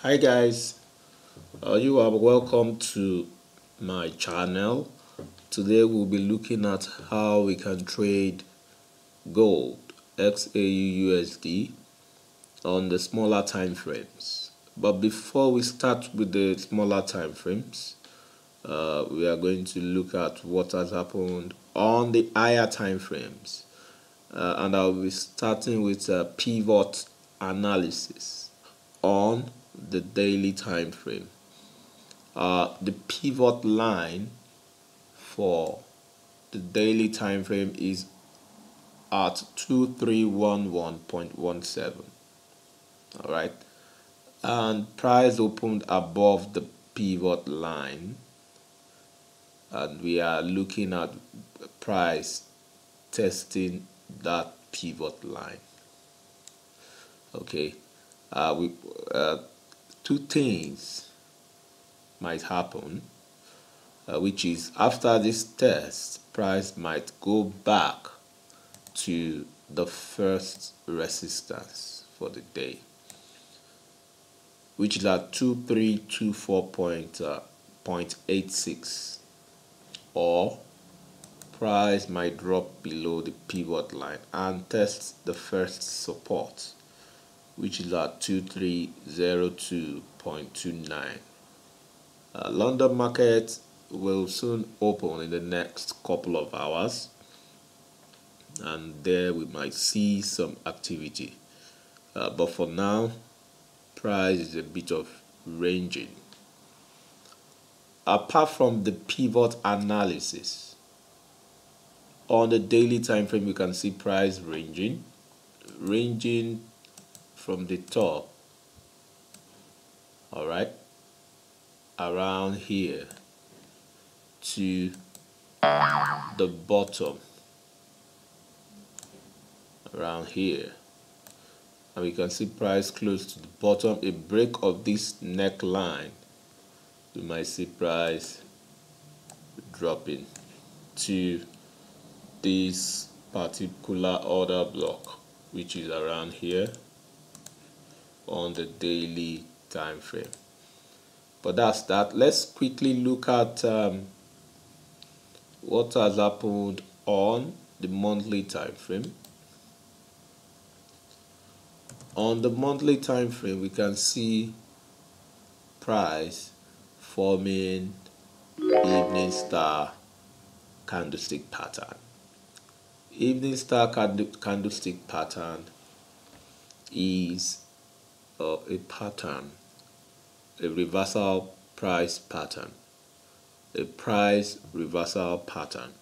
Hi guys, you are welcome to my channel. Today we'll be looking at how we can trade gold XAUUSD on the smaller time frames. But before we start with the smaller time frames, we are going to look at what has happened on the higher time frames, and I'll be starting with a pivot analysis on the daily time frame. The pivot line for the daily time frame is at 2311.17. all right, and price opened above the pivot line, and we are looking at price testing that pivot line. Okay, two things might happen, which is after this test, price might go back to the first resistance for the day, which is at 2324.86, or price might drop below the pivot line and test the first support, which is at 2302.29. London market will soon open in the next couple of hours, and there we might see some activity, but for now price is a bit of ranging. Apart from the pivot analysis, on the daily time frame you can see price ranging from the top, all right, around here to the bottom around here, and we can see price close to the bottom. A break of this neckline, we might see price dropping to this particular order block, which is around here on the daily time frame. But that's that. Let's quickly look at what has happened on the monthly time frame. On the monthly time frame, we can see price forming evening star candlestick pattern. Evening star candlestick pattern is a pattern, a reversal price pattern, a price reversal pattern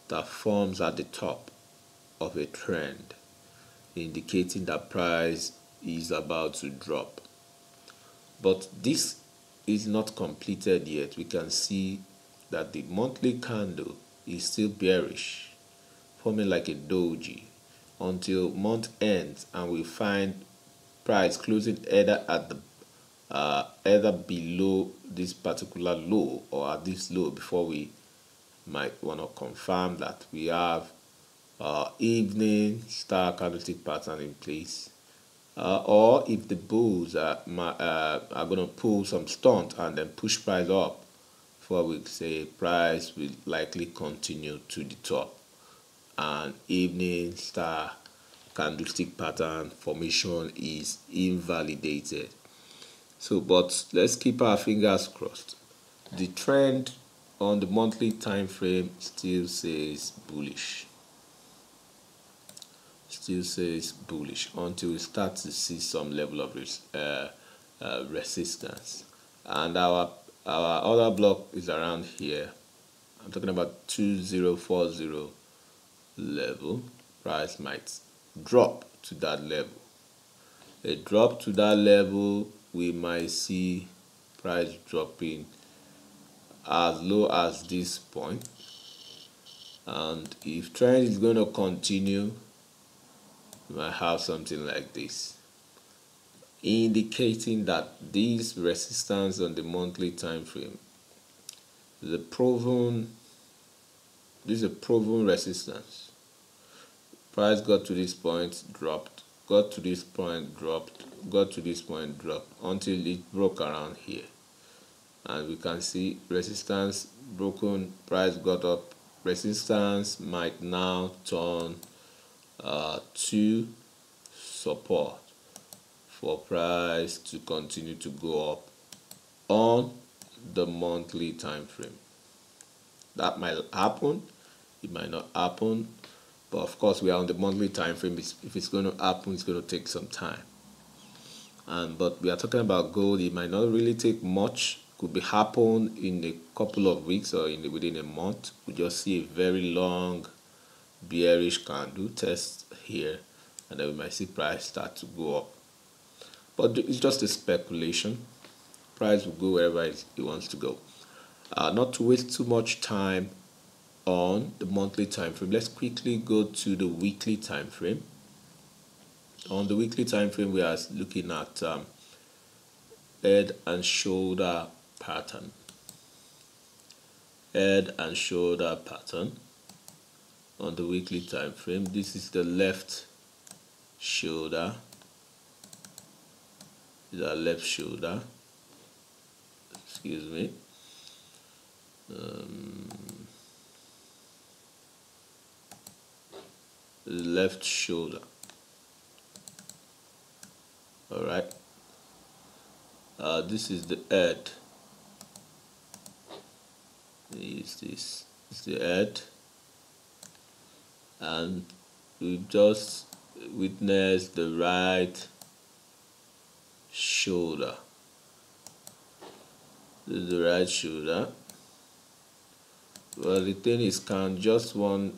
that forms at the top of a trend, indicating that price is about to drop. But this is not completed yet. We can see that the monthly candle is still bearish, forming like a doji until month ends, and we find price closing either at the either below this particular low or at this low before we might want to confirm that we have evening star candlestick pattern in place, or if the bulls are going to pull some stunt and then push price up, before we say price will likely continue to the top and evening star candlestick pattern formation is invalidated. So, but let's keep our fingers crossed. The trend on the monthly time frame still says bullish. Still says bullish until we start to see some level of resistance. And our other block is around here. I'm talking about 2040 level. Price might drop to that level. A drop to that level, we might see price dropping as low as this point, and if trend is going to continue, we might have something like this, indicating that this resistance on the monthly time frame is a proven resistance. Price got to this point, dropped, got to this point, dropped, until it broke around here, and we can see resistance broken, price got up. Resistance might now turn to support for price to continue to go up on the monthly time frame. That might happen, it might not happen, but of course we are on the monthly time frame. If it's going to happen, it's going to take some time. But we are talking about gold. It might not really take much. Could be happen in a couple of weeks or within a month. We just see a very long bearish candle test here, and then we might see price start to go up. But it's just a speculation. Price will go wherever it wants to go. Not to waste too much time on the monthly time frame, let's quickly go to the weekly time frame. On the weekly time frame, we are looking at head and shoulder pattern. Head and shoulder pattern on the weekly time frame. This is the left shoulder. This is our left shoulder. Excuse me. Left shoulder. All right. This is the head. This is the head, and we've just witnessed the right shoulder. This is the right shoulder. Well, the thing is, can just one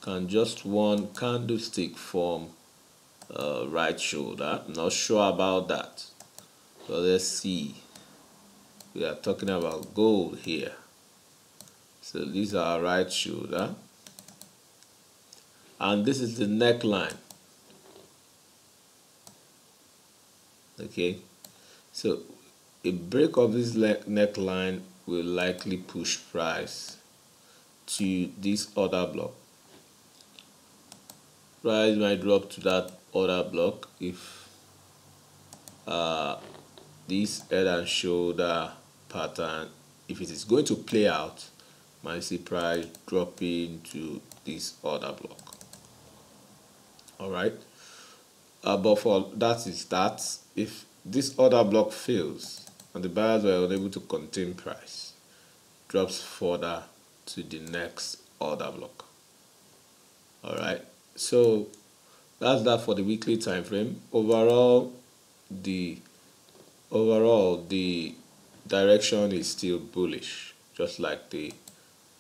candlestick form right shoulder? I'm not sure about that. So let's see. We are talking about gold here. So these are our right shoulder, and this is the neckline. Okay, so a break of this neckline will likely push price to this other block. Price might drop to that other block if this head and shoulder pattern, if it is going to play out, might see price dropping to this other block. All right, but for that is that. If this other block fails and the buyers were unable to contain price, drops further to the next other block. All right, so that's that for the weekly time frame. Overall, the direction is still bullish, just like the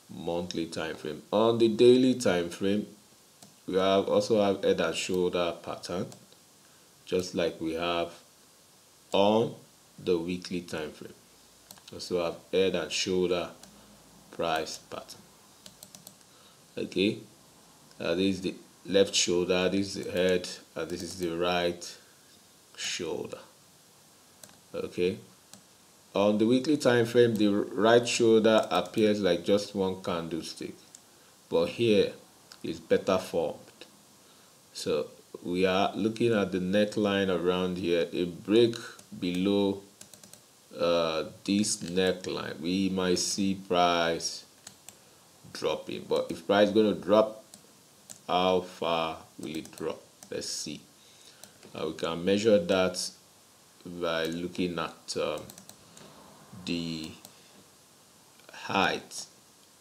monthly time frame. On the daily time frame, we also have head and shoulder pattern, just like we have on the weekly time frame. Also have head and shoulder price pattern. Okay, this is the left shoulder, this is the head, and this is the right shoulder. Okay, on the weekly time frame, the right shoulder appears like just one candlestick, but here is better formed. So we are looking at the neckline around here. A break below this neckline, we might see price dropping. But if price is going to drop, how far will it drop? Let's see. We can measure that by looking at the height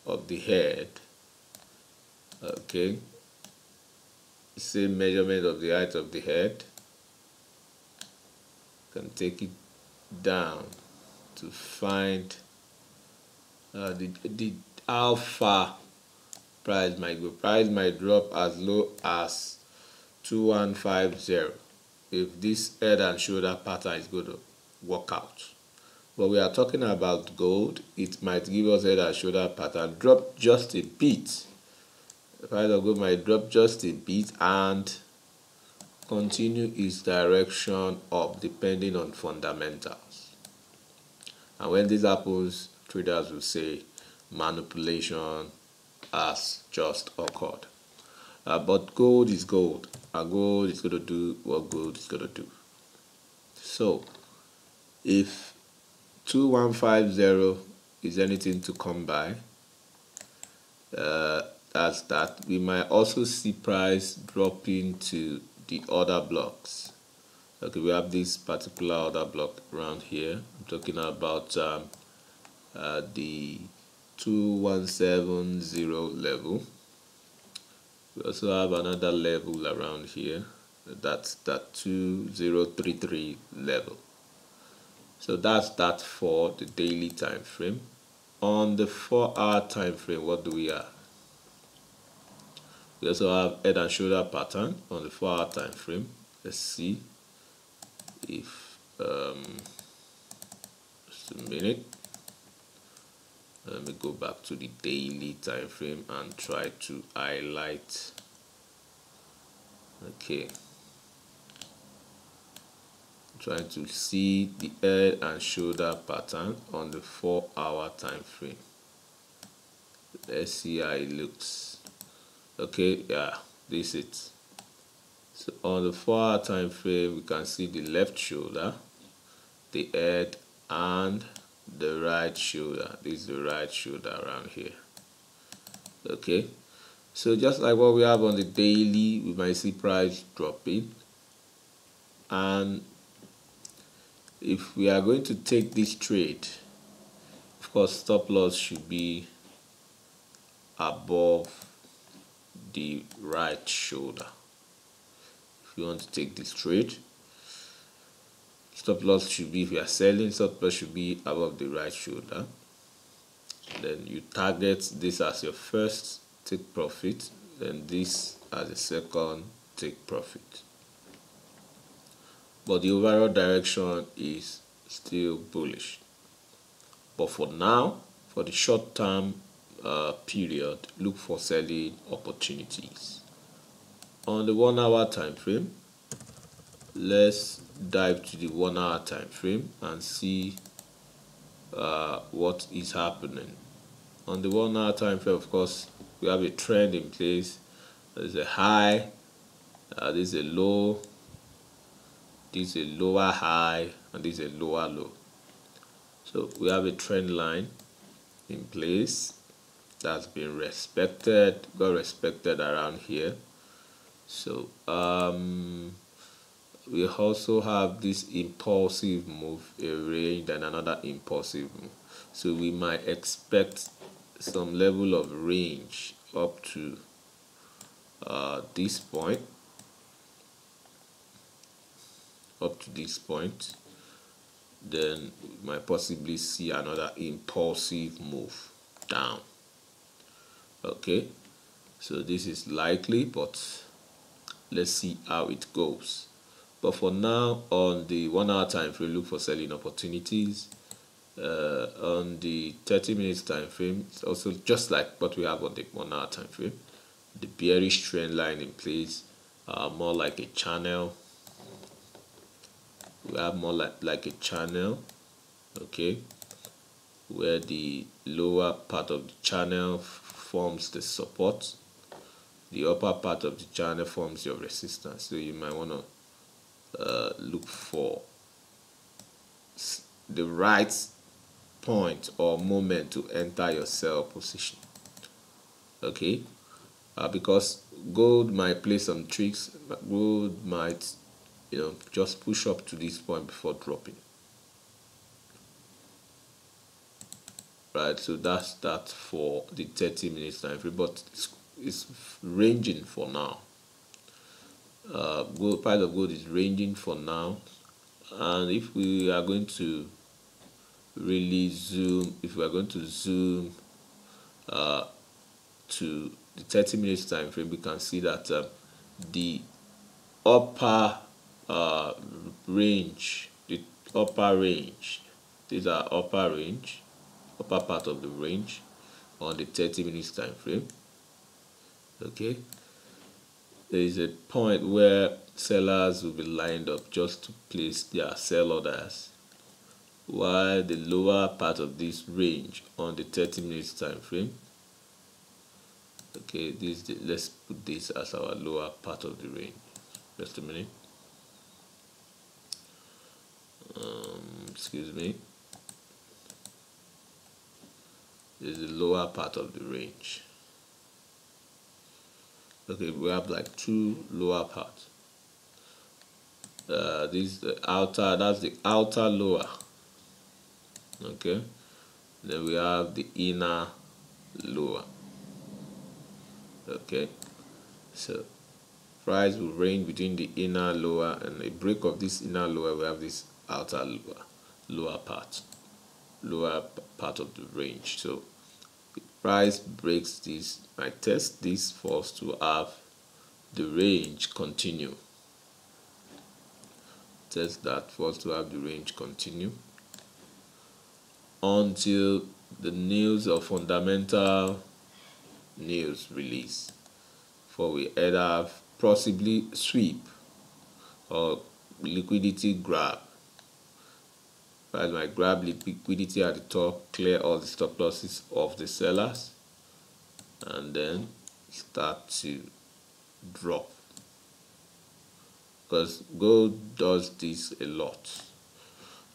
of the head. Okay, same measurement of the height of the head. Can take it down to find the how far price might go. Price might drop as low as 2150 if this head and shoulder pattern is going to work out. But we are talking about gold. It might give us head and shoulder pattern, drop just a bit. The price of gold might drop just a bit and continue its direction up depending on fundamentals. And when this happens, traders will say manipulation has just occurred. But gold is gold, and gold is going to do what gold is going to do. So if 2150 is anything to come by, that's that. We might also see price dropping to the other blocks. Okay, we have this particular other block around here. I'm talking about the 2170 level. We also have another level around here. That's that 2033 level. So that's that for the daily time frame. On the 4-hour time frame, what do we have? We also have head and shoulder pattern on the 4-hour time frame. Let's see if just a minute. Let me go back to the daily time frame and try to highlight. Okay, trying to see the head and shoulder pattern on the 4-hour time frame. Let's see how it looks. Okay, yeah, this is it. So on the 4-hour time frame, we can see the left shoulder, the head, and the right shoulder. This is the right shoulder around here. Okay, so just like what we have on the daily, we might see price dropping, and if we are going to take this trade, of course stop loss should be above the right shoulder. If you want to take this trade, stop loss should be, if you are selling, stop loss should be above the right shoulder. Then you target this as your first take profit, then this as a second take profit. But the overall direction is still bullish. But for now, for the short term period, look for selling opportunities. On the 1-hour time frame, let's dive to the 1-hour time frame and see what is happening. On the 1-hour time frame, of course, we have a trend in place. There's a high, this is a low, this is a lower high, and this is a lower low. So we have a trend line in place that's been respected, got respected around here. So we also have this impulsive move, a range, and another impulsive move. So we might expect some level of range up to this point. Then we might possibly see another impulsive move down. Okay, so this is likely, but let's see how it goes. But for now, on the 1-hour time frame, look for selling opportunities. On the 30 minutes time frame, it's also just like what we have on the 1-hour time frame. The bearish trend line in place, more like a channel. We have more like a channel, okay, where the lower part of the channel forms the support, the upper part of the channel forms your resistance. So you might want to look for the right point or moment to enter your sell position. Okay, because gold might play some tricks. Gold might, just push up to this point before dropping. Right, so that's that for the 30 minutes time frame, but it's ranging for now. Gold, price of gold is ranging for now, and if we are going to really zoom, to the 30 minutes time frame, we can see that the upper range, these are upper part of the range on the 30 minutes time frame. Okay, there is a point where sellers will be lined up just to place their sell orders, while the lower part of this range on the 30 minutes time frame, Okay, let's put this as our lower part of the range. Just a minute. Excuse me. This is the lower part of the range. Okay, we have like two lower parts. This is the outer, that's the outer lower. Okay, then we have the inner lower. Okay, so price will range between the inner lower and a break of this inner lower. We have this outer lower part of the range. So the price breaks this, might test this for us to have the range continue. Test that for us to have the range continue until the news or fundamental news release, for we either have possibly sweep or liquidity grab. Price might grab liquidity at the top, clear all the stop losses of the sellers, and then start to drop, because gold does this a lot.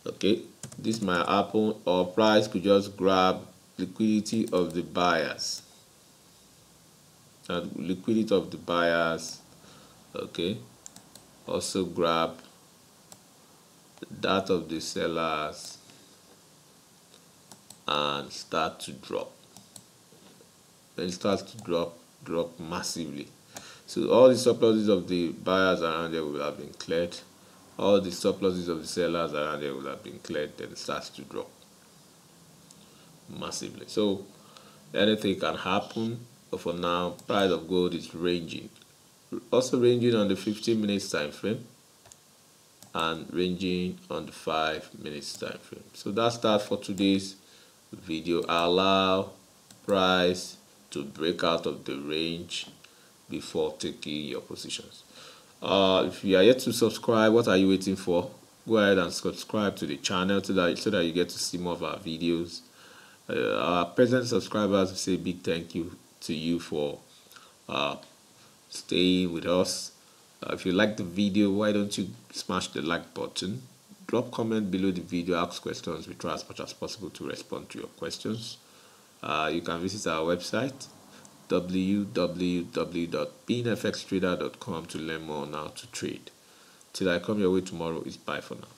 Okay, this might happen, or price could just grab liquidity of the buyers, and liquidity of the buyers, okay, also grab that of the sellers and start to drop. Then it starts to drop massively. So all the stop losses of the buyers around there will have been cleared. All the stop losses of the sellers around there will have been cleared. Then it starts to drop massively. So anything can happen. But for now, price of gold is ranging. Also ranging on the 15 minutes time frame and ranging on the 5 minutes time frame. So that's that for today's video. Allow price to break out of the range before taking your positions. If you are yet to subscribe, what are you waiting for? Go ahead and subscribe to the channel so that you get to see more of our videos. Our present subscribers, say big thank you to you for staying with us. If you like the video, why don't you smash the like button? Drop comment below the video, ask questions. We try as much as possible to respond to your questions. You can visit our website www.beanfxtrader.com to learn more on how to trade. Till I come your way tomorrow, it's bye for now.